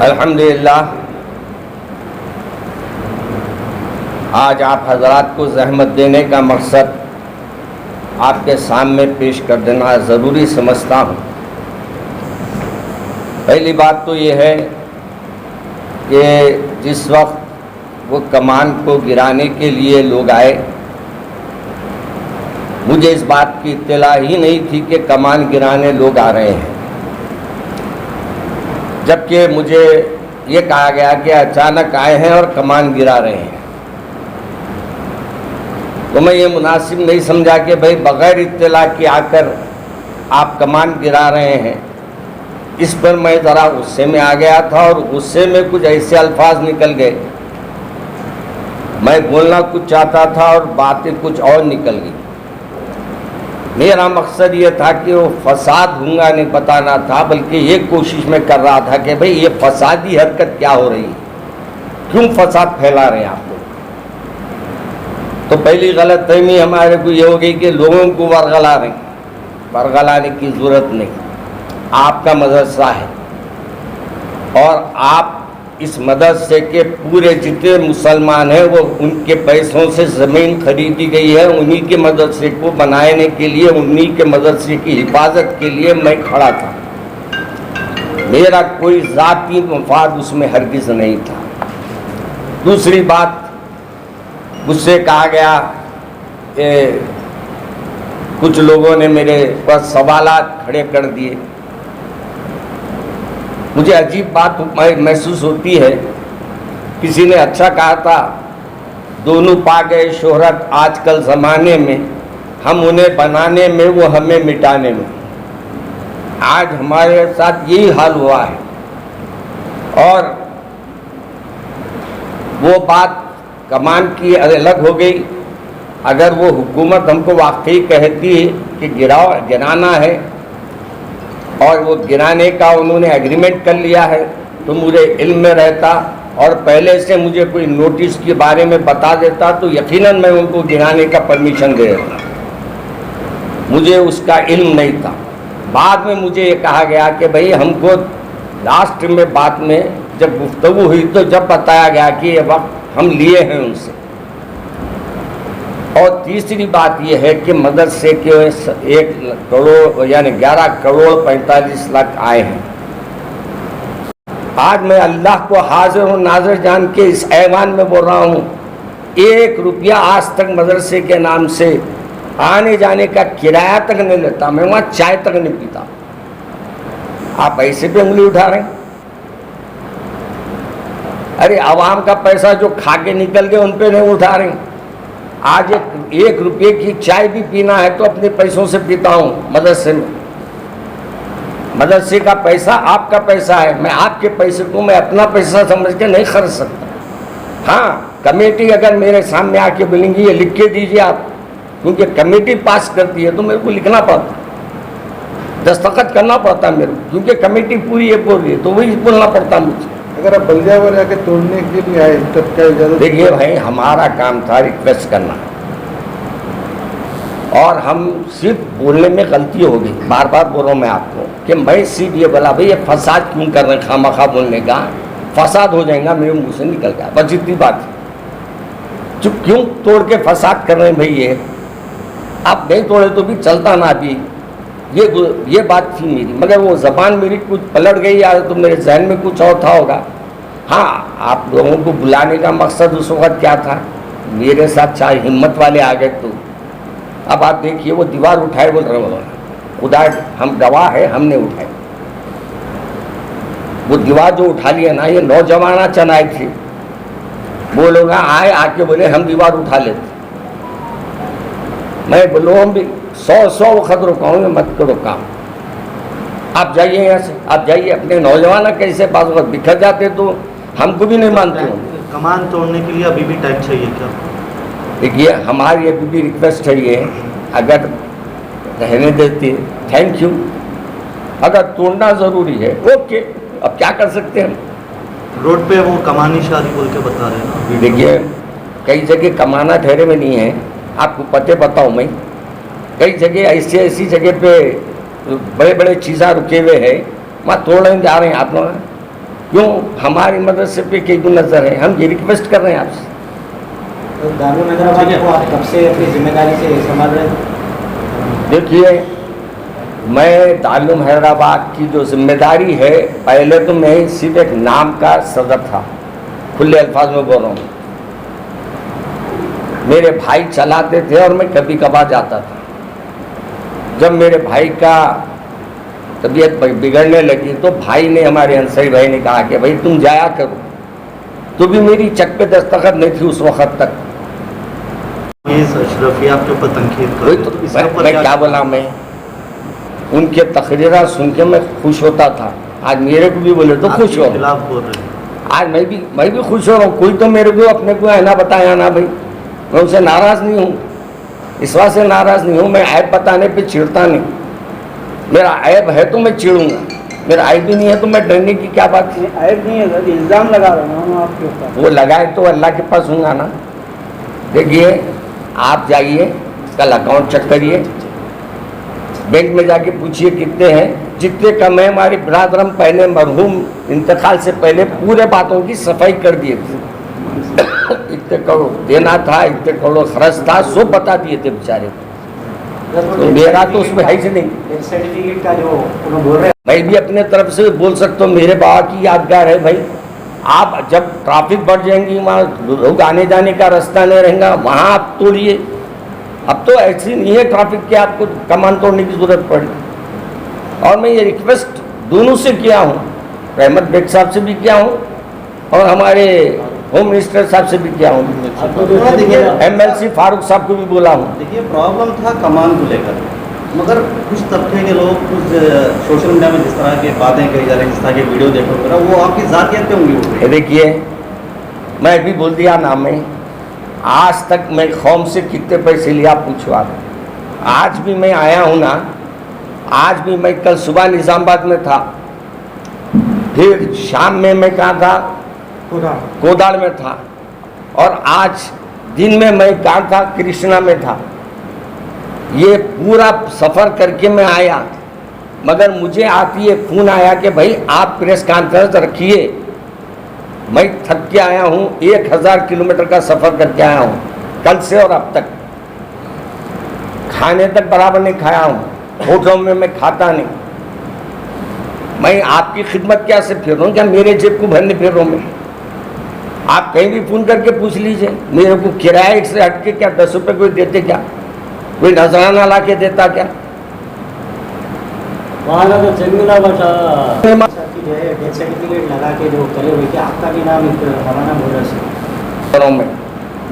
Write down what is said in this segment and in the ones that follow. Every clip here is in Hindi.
अल्हम्दुलिल्लाह, आज आप हजरात को ज़हमत देने का मकसद आपके सामने पेश कर देना ज़रूरी समझता हूँ। पहली बात तो ये है कि जिस वक्त वो कमान को गिराने के लिए लोग आए, मुझे इस बात की इत्तला ही नहीं थी कि कमान गिराने लोग आ रहे हैं, जबकि मुझे ये कहा गया कि अचानक आए हैं और कमान गिरा रहे हैं। तो मैं ये मुनासिब नहीं समझा कि भाई बग़ैर इत्तला के आकर आप कमान गिरा रहे हैं। इस पर मैं ज़रा गुस्से में आ गया था और गुस्से में कुछ ऐसे अल्फाज निकल गए, मैं बोलना कुछ चाहता था और बातें कुछ और निकल गई। मेरा मकसद ये था कि वो फसाद होगा नहीं बताना था, बल्कि ये कोशिश मैं कर रहा था कि भाई ये फसादी हरकत क्या हो रही है, क्यों फसाद फैला रहे हैं आप लोग। तो पहली गलतफहमी हमारे को ये हो गई कि लोगों को वर्गलाने की ज़रूरत नहीं, आपका मदरसा है और आप इस मदरसे के पूरे जितने मुसलमान हैं वो उनके पैसों से ज़मीन खरीदी गई है, उन्हीं के मदरसे को बनाने के लिए, उन्हीं के मदरसे की हिफाजत के लिए मैं खड़ा था। मेरा कोई ज़ाती मफाद उसमें हरगिज़ नहीं था। दूसरी बात, मुझसे कहा गया कि कुछ लोगों ने मेरे पर सवालात खड़े कर दिए। मुझे अजीब बात महसूस होती है, किसी ने अच्छा कहा था, दोनों पा गए शोहरत आजकल ज़माने में, हम उन्हें बनाने में वो हमें मिटाने में। आज हमारे साथ यही हाल हुआ है। और वो बात कमान की अलग हो गई। अगर वो हुकूमत हमको वाकई कहती है कि गिराना है और वो गिराने का उन्होंने एग्रीमेंट कर लिया है, तो मुझे इल्म में रहता और पहले से मुझे कोई नोटिस के बारे में बता देता तो यकीनन मैं उनको गिराने का परमिशन दे देता। मुझे उसका इल्म नहीं था। बाद में मुझे ये कहा गया कि भाई हमको लास्ट में बात में जब गुफ्तगू हुई तो जब बताया गया कि ये वक्त हम लिए हैं उनसे। और तीसरी बात यह है कि मदरसे के 1 करोड़ यानी 11 करोड़ 45 लाख आए हैं। आज मैं अल्लाह को हाजिर और नाज़िर जान के इस ऐवान में बोल रहा हूँ, 1 रुपया आज तक मदरसे के नाम से आने जाने का किराया तक नहीं लेता, मैं वहाँ चाय तक नहीं पीता। आप ऐसे पे उंगली उठा रहे हैं। अरे आवाम का पैसा जो खा के निकल गए उन पे नहीं उठा रहे हैं। आज 1 रुपये की चाय भी पीना है तो अपने पैसों से पीता हूँ मदरसे में। मदरसे का पैसा आपका पैसा है, मैं आपके पैसे को मैं अपना पैसा समझ के नहीं खर्च सकता। हाँ, कमेटी अगर मेरे सामने आके बोलेंगी ये लिख के दीजिए आप, क्योंकि कमेटी पास करती है तो मेरे को लिखना पड़ता, दस्तखत करना पड़ता है मेरे को, क्योंकि कमेटी पूरी ये बोल रही है तो वही बोलना पड़ता मुझे। अगर आप बल्दिया वाले आके तोड़ने के लिए आए तब क्या इजाज़त? देखिए भाई, हमारा काम था रिक्वेस्ट करना और हम सिर्फ बोलने में गलती हो गई। बार बार बोल रहा हूँ मैं आपको कि मैं सिर्फ ये बोला भाई ये फसाद क्यों कर रहे हैं, खामखा बोलने का फसाद हो जाएगा, मेरे मुँह से निकल गया, बस इतनी बात। चुप क्यों तोड़ के फसाद कर रहे हैं भाई, ये आप नहीं तोड़े तो भी चलता ना अभी, ये बात थी मेरी। मगर वो ज़बान मेरी कुछ पलट गई या तो मेरे जहन में कुछ और था होगा। हाँ, आप लोगों को बुलाने का मकसद उस वक्त क्या था, मेरे साथ चाहे हिम्मत वाले आ गए तो। अब आप देखिए वो दीवार उठाए बोल रहे हो, खुदा हम गवाह है, हमने उठाए। वो दीवार जो उठा लिया ना, ये नौजवाना चनाए थे, वो लोग आए आके बोले हम दीवार उठा लेते। मैं बोलो हम भी 100 वक्त रुकाऊंगे, मत करो काम, आप जाइए यहाँ से, आप जाइए। अपने नौजवान कैसे पास वक्त बिखर जाते तो हमको भी नहीं मानते हो। कमान तोड़ने के लिए अभी भी टाइम चाहिए क्या? देखिए हमारी अभी भी रिक्वेस्ट है ये, अगर रहने देते थैंक यू, अगर तोड़ना ज़रूरी है ओके, अब क्या कर सकते हैं। रोड पे वो कमानी शादी बोल के बता रहे हैं ना। देखिए कई जगह कमाना ठहरे में नहीं है, आपको पते बताऊँ मैं, कई जगह ऐसी जगह पे बड़े बड़े चीज़ा रुके हुए हैं, वहाँ तोड़ने जा रहे हैं आप लोग। क्यों हमारी मदरसे पे क्यों नजर है? हम ये रिक्वेस्ट कर रहे हैं आपसे। तो दारुल हैदराबाद को आप कब से अपनी जिम्मेदारी से संभाल रहे हैं? देखिए, मैं दारुल हैदराबाद की जो जिम्मेदारी है, पहले तो मैं सिर्फ एक नाम का सदर था, खुले अल्फाज में बोल रहा हूँ। मेरे भाई चलाते थे और मैं कभी कभार जाता था। जब मेरे भाई का तबीयत बिगड़ने लगी तो भाई ने, हमारे अंसारी भाई ने कहा कि भाई तुम जाया करो। तो भी मेरी चक पे दस्तखत नहीं थी उस वक्त तक। ये अशरफी आपके ऊपर तनकीद कर वही रहे तो हैं, इसके ऊपर मैं क्या बोला, मैं उनके तकरीरा सुन के मैं खुश होता था। आज मेरे को भी बोले तो खुश हो। आपके खिलाफ बोल रहे हैं। आज मैं भी खुश हो रहा हूँ। कोई तो मेरे को अपने को है ना बताया ना भाई, मैं उसे नाराज नहीं हूँ, इस बात से नाराज नहीं हूँ। मैं ऐब बताने पे चिढ़ता नहीं। मेरा ऐब है तो मैं चिढ़ूंगा, मेरा ऐब भी नहीं है तो मैं डरने की क्या बात है? ऐब नहीं है सर, इल्ज़ाम लगा रहा हूँ आपके ऊपर। वो लगाए तो अल्लाह के पास हूँगा ना। देखिए, आप जाइए, कल अकाउंट चेक करिए, बैंक में जाके पूछिए कितने हैं। जितने कम है, हमारे बिरादरम पहले मरहूम इंतकाल से पहले पूरे बातों की सफाई कर दिए थे। इतने करोड़ देना था, इतने करोड़ खर्च था, सब बता दिए थे बेचारे को। तो मेरा तो उसमें है ही नहीं। डेथ सर्टिफिकेट का जो उन्होंने बोल रहे हैं, मैं भी अपने तरफ से बोल सकता हूँ, मेरे बाबा की यादगार है भाई। आप जब ट्रैफिक बढ़ जाएंगी, वहाँ लोग आने जाने का रास्ता नहीं रहेगा, वहाँ आप तोड़िए। अब तो ऐसी नहीं है ट्रैफिक के आपको कमान तोड़ने की जरूरत पड़ी। और मैं ये रिक्वेस्ट दोनों से किया हूँ, रहमत बेग साहब से भी किया हूँ और हमारे होम मिनिस्टर साहब से भी किया हूँ, MLC फारूक साहब को भी बोला हूँ। देखिए, प्रॉब्लम था कमान को लेकर, मगर कुछ तबके के लोग कुछ सोशल मीडिया में जिस तरह की बातें कही जा रही हैं, जिस तरह के वीडियो देखो मेरा, वो आपकी ज़ातियत पे उंगली उठ रही है। देखिए, मैं भी बोल दिया ना, मैं आज तक मैं कौम से कितने पैसे लिया पूछो आप। आज भी मैं आया हूँ ना, आज भी मैं कल सुबह निज़ामाबाद में था, फिर शाम में मैं कहाँ था, कोदाड़ में था, और आज दिन में मैं कहाँ था, कृष्णा में था। ये पूरा सफ़र करके मैं आया, मगर मुझे आती है फ़ोन आया कि भाई आप प्रेस कॉन्फ्रेंस रखिए। मैं थक के आया हूँ, 1000 किलोमीटर का सफ़र करके आया हूँ कल से, और अब तक खाने तक बराबर नहीं खाया हूँ, होटलों में मैं खाता नहीं। मैं आपकी खिदमत क्या से फिर रहा हूँ? क्या मेरे जेब को भरने फिर रहा हूँ मैं? आप कहीं भी फ़ोन करके पूछ लीजिए, मेरे को किराए से हट के क्या 10 रुपये कोई देते क्या? कोई नजराना ला के देता क्या? वहाँ का जो चेक मिला बचा जो है डेथ सर्टिफिकेट लगा के जो करे हुए, क्या आपका भी नाम हमारा बोल रहा है? में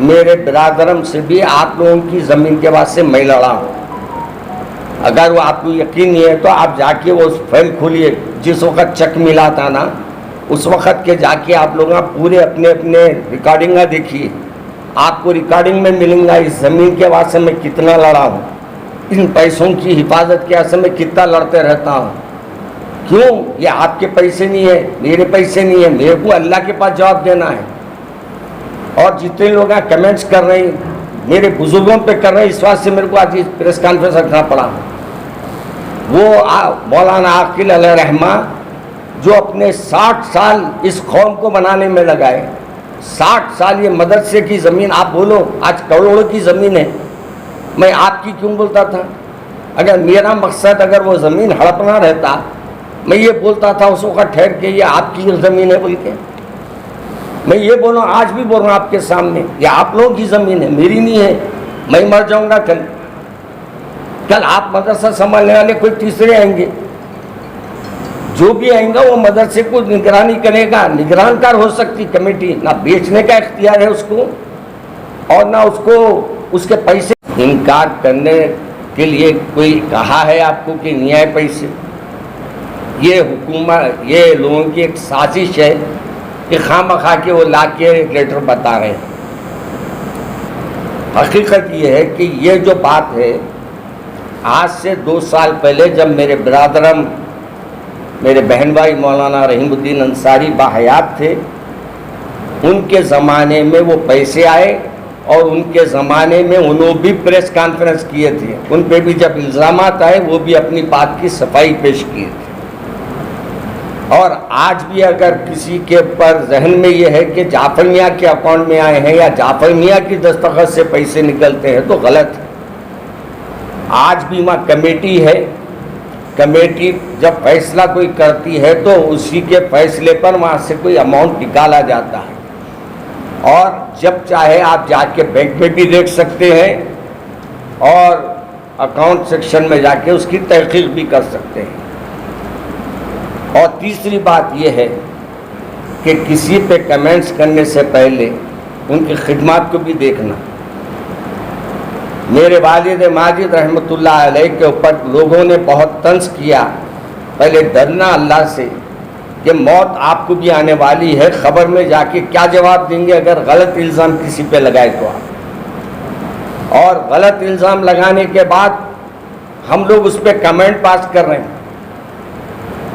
मेरे बिरादरम से भी आप लोगों की ज़मीन के वास्ते मैं लड़ा हूँ। अगर वो आपको यकीन नहीं है तो आप जाके वो फाइल खोलिए, जिस वक्त चेक मिला था ना, उस वक्त के जाके आप लोग पूरे अपने अपने रिकॉर्डिंग देखिए, आपको रिकॉर्डिंग में मिलेगा इस ज़मीन के वास्ते मैं कितना लड़ा हूँ, इन पैसों की हिफाजत के वास्ते मैं कितना लड़ते रहता हूँ। क्यों? ये आपके पैसे नहीं है, मेरे पैसे नहीं है, मेरे को अल्लाह के पास जवाब देना है। और जितने लोग कमेंट्स कर रहे हैं, मेरे बुजुर्गों पे कर रहे हैं, इस वास्ते मेरे को आज प्रेस कॉन्फ्रेंस रखना पड़ा। वो मौलाना आकिल अलैहिर्रहमा जो अपने 60 साल इस कौम को बनाने में लगाए, 60 साल ये मदरसे की ज़मीन, आप बोलो आज करोड़ों की ज़मीन है, मैं आपकी क्यों बोलता था? अगर मेरा मकसद अगर वो ज़मीन हड़पना रहता, मैं ये बोलता था उस वक्त ठहर के ये आपकी ज़मीन है बोल के। मैं ये बोलूँ, आज भी बोल रहा हूँ आपके सामने, ये आप लोगों की ज़मीन है, मेरी नहीं है। मैं मर जाऊँगा कल आप मदरसा संभालने वाले कोई तीसरे आएंगे, जो भी आएगा वो मदरसे को निगरानी करेगा। निगरानकार हो सकती कमेटी, ना बेचने का इख्तियार है उसको और ना उसको उसके पैसे इनकार करने के लिए कोई कहा है आपको कि नहीं आए पैसे? ये हुकूमत, ये लोगों की एक साजिश है कि खामखा के वो ला के लेटर बता रहे हैं। हकीकत ये है कि ये जो बात है, आज से 2 साल पहले जब मेरे बिरादरम, मेरे बहन भाई मौलाना रहीमुद्दीन अंसारी बाहयात थे, उनके ज़माने में वो पैसे आए और उनके ज़माने में उन्होंने भी प्रेस कॉन्फ्रेंस किए थे। उन पे भी जब इल्ज़ामात आए वो भी अपनी बात की सफाई पेश किए थे। और आज भी अगर किसी के ऊपर जहन में ये है कि जाफर मियाँ के अकाउंट में आए हैं या जाफर मियाँ की दस्तखत से पैसे निकलते हैं तो गलत है। आज भी वहाँ कमेटी है, कमेटी जब फैसला कोई करती है तो उसी के फैसले पर वहाँ से कोई अमाउंट निकाला जाता है, और जब चाहे आप जाके बैंक में भी देख सकते हैं और अकाउंट सेक्शन में जाके उसकी तहकीक भी कर सकते हैं। और तीसरी बात यह है कि किसी पे कमेंट्स करने से पहले उनकी खिदमत को भी देखना। मेरे वालिद माजिद रहमतुल्लाह अलैह के ऊपर लोगों ने बहुत तंज किया, पहले डरना अल्लाह से कि मौत आपको भी आने वाली है, खबर में जाके क्या जवाब देंगे अगर गलत इल्ज़ाम किसी पे लगाए तो आप, और गलत इल्ज़ाम लगाने के बाद हम लोग उस पर कमेंट पास कर रहे हैं,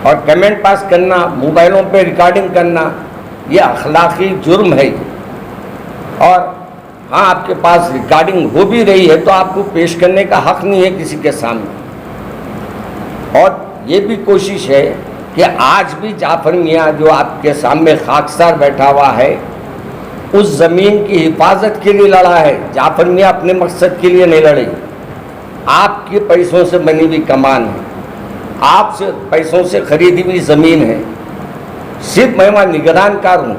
और कमेंट पास करना, मोबाइलों पे रिकॉर्डिंग करना, ये अखलाकी जुर्म है। और हाँ, आपके पास रिकॉर्डिंग हो भी रही है तो आपको पेश करने का हक नहीं है किसी के सामने। और ये भी कोशिश है कि आज भी जाफर मियाँ जो आपके सामने खाकसार बैठा हुआ है, उस ज़मीन की हिफाजत के लिए लड़ा है। जाफर मियाँ अपने मकसद के लिए नहीं लड़े, आपके पैसों से बनी हुई कमान है, आपसे पैसों से खरीदी हुई ज़मीन है। सिर्फ मैं वहाँ निगरानकार हूँ,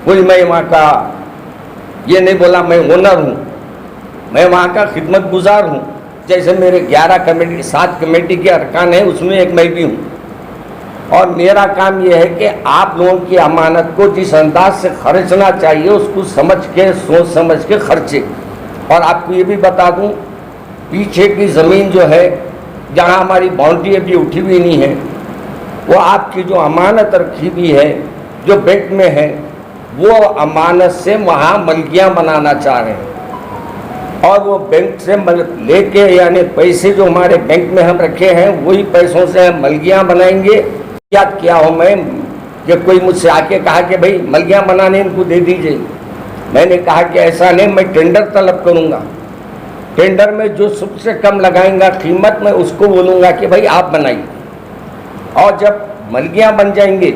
कोई मैं वहाँ का ये नहीं बोला मैं ओनर हूँ, मैं वहाँ का खिदमत गुजार हूँ। जैसे मेरे 7 कमेटी के अरकान हैं, उसमें एक मैं भी हूँ, और मेरा काम यह है कि आप लोगों की अमानत को जिस अंदाज से खर्चना चाहिए उसको समझ के, सोच समझ के खर्चे। और आपको ये भी बता दूँ, पीछे की ज़मीन जो है जहाँ हमारी बाउंड्री अभी उठी हुई नहीं है, वो आपकी जो अमानत रखी हुई है जो बैंक में है, वो अमानत से वहाँ मलकियाँ बनाना चाह रहे हैं, और वो बैंक से लेके यानी पैसे जो हमारे बैंक में हम रखे हैं वही पैसों से हम मलकियाँ बनाएंगे। याद किया हो मैं कि कोई मुझसे आके कहा कि भाई मलकियाँ बनाने इनको दे दीजिए, मैंने कहा कि ऐसा नहीं, मैं टेंडर तलब करूँगा, टेंडर में जो सबसे कम लगाएंगा कीमत में उसको बोलूँगा कि भाई आप बनाइए, और जब मलकियाँ बन जाएंगे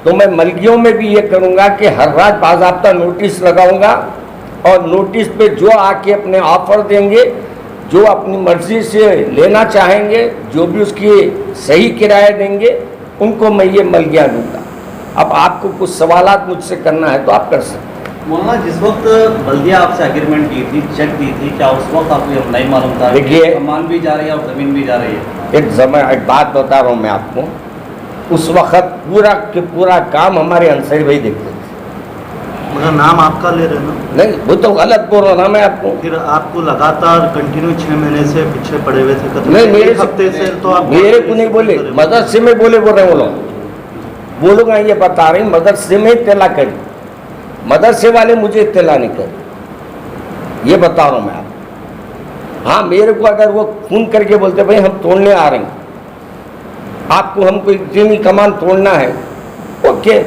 तो मैं मलकियों में भी ये करूँगा कि हर रात बाज़ाब्ता नोटिस लगाऊंगा, और नोटिस पे जो आके अपने ऑफर देंगे, जो अपनी मर्ज़ी से लेना चाहेंगे, जो भी उसकी सही किराया देंगे, उनको मैं ये मलकियाँ दूँगा। अब आपको कुछ सवालात मुझसे करना है तो आप कर सकते हैं। मौलाना, जिस वक्त बल्दिया आपसे एग्रीमेंट की थी, चेक दी थी, क्या उस वक्त आपको नहीं मालूम था? देखिए, सामान भी जा रही है और ज़मीन भी जा रही है। एक बात बता रहा हूँ मैं आपको, उस वक़्त पूरा के पूरा काम हमारे अंसारी भाई देखते थे। मगर नाम आपका ले रहे ना? नहीं, वो तो गलत बोल रहा ना मैं आपको। फिर आपको लगातार कंटिन्यू 6 महीने से पीछे पड़े हुए थे। नहीं, मेरे हफ्ते से तो आप मेरे को नहीं बोले, मदरसे में बोल रहे वो लोग। वो लोग ये बता रहे मदरसे में इत्तला करी, मदरसे वाले मुझे इत्तला नहीं करी, ये बता रहा हूँ मैं आपको। हाँ, मेरे को अगर वो फ़ोन करके बोलते भाई हम तोड़ने आ रहे हैं, आपको हमको इतनी कमान तोड़ना है, ओके,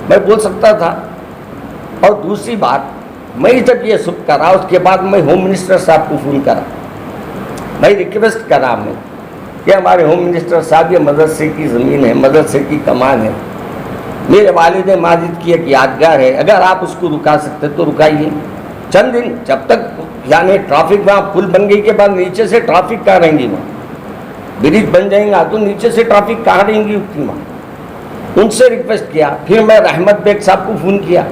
मैं बोल सकता था। और दूसरी बात, मैं जब ये सब करा उसके बाद मैं होम मिनिस्टर साहब को फ़ोन करा, मैं रिक्वेस्ट करा मैं कि हमारे होम मिनिस्टर साहब ये मदरसे की ज़मीन है, मदरसे की कमान है, मेरे वालिद माजिद की एक यादगार है, अगर आप उसको रुका सकते तो रुकाइए चंद दिन, जब तक यानी ट्रैफिक वहाँ पुल बन गई के बाद नीचे से ट्रैफिक कहाँ रहेंगी, वहाँ ब्रिज बन जाएंगा तो नीचे से ट्रैफिक कहाँ रहेंगी उतनी वहाँ। उनसे रिक्वेस्ट किया, फिर मैं रहमत बेग साहब को फ़ोन किया,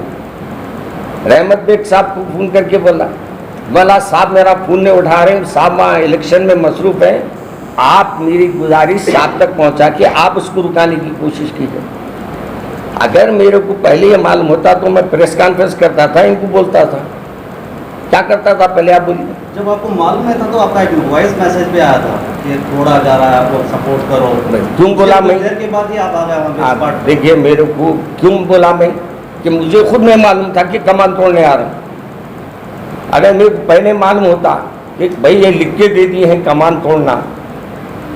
रहमत बेग साहब को फ़ोन करके बोला साहब मेरा फ़ोन नहीं उठा रहे, साहब वहाँ इलेक्शन में मसरूफ़ है, आप मेरी गुजारिश साहब तक पहुँचा के आप उसको रुकाने की कोशिश कीजिए। अगर मेरे को पहले ये मालूम होता तो मैं प्रेस कॉन्फ्रेंस करता था, इनको बोलता था, क्या करता था पहले आप बोलिए। जब आपको मालूम है था तो आपका एक वॉइस मैसेज भी आया था कि थोड़ा जा रहा है, आप लोग सपोर्ट करो, क्यों बोला मैं? देर के बाद ही आप आ गए। देखिए, मेरे को क्यों बोला मैं कि मुझे खुद नहीं मालूम था कि कमान तोड़ने आ रहे हैं। अगर मेरे को पहले मालूम होता कि भाई ये लिख के दे दिए हैं कमान तोड़ना,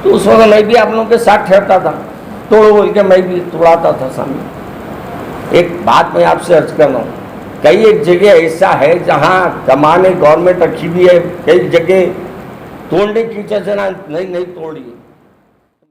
तो उस वक्त मैं भी आप लोगों के साथ ठहरता था, तोड़ो बोल के मैं भी तोड़ाता था सामने। एक बात मैं आपसे अर्ज कर रहा हूँ, कई एक जगह ऐसा है जहाँ कमाने गवर्नमेंट रखी हुई है, कई जगह तोड़ने की चर्चा नहीं तोड़ी।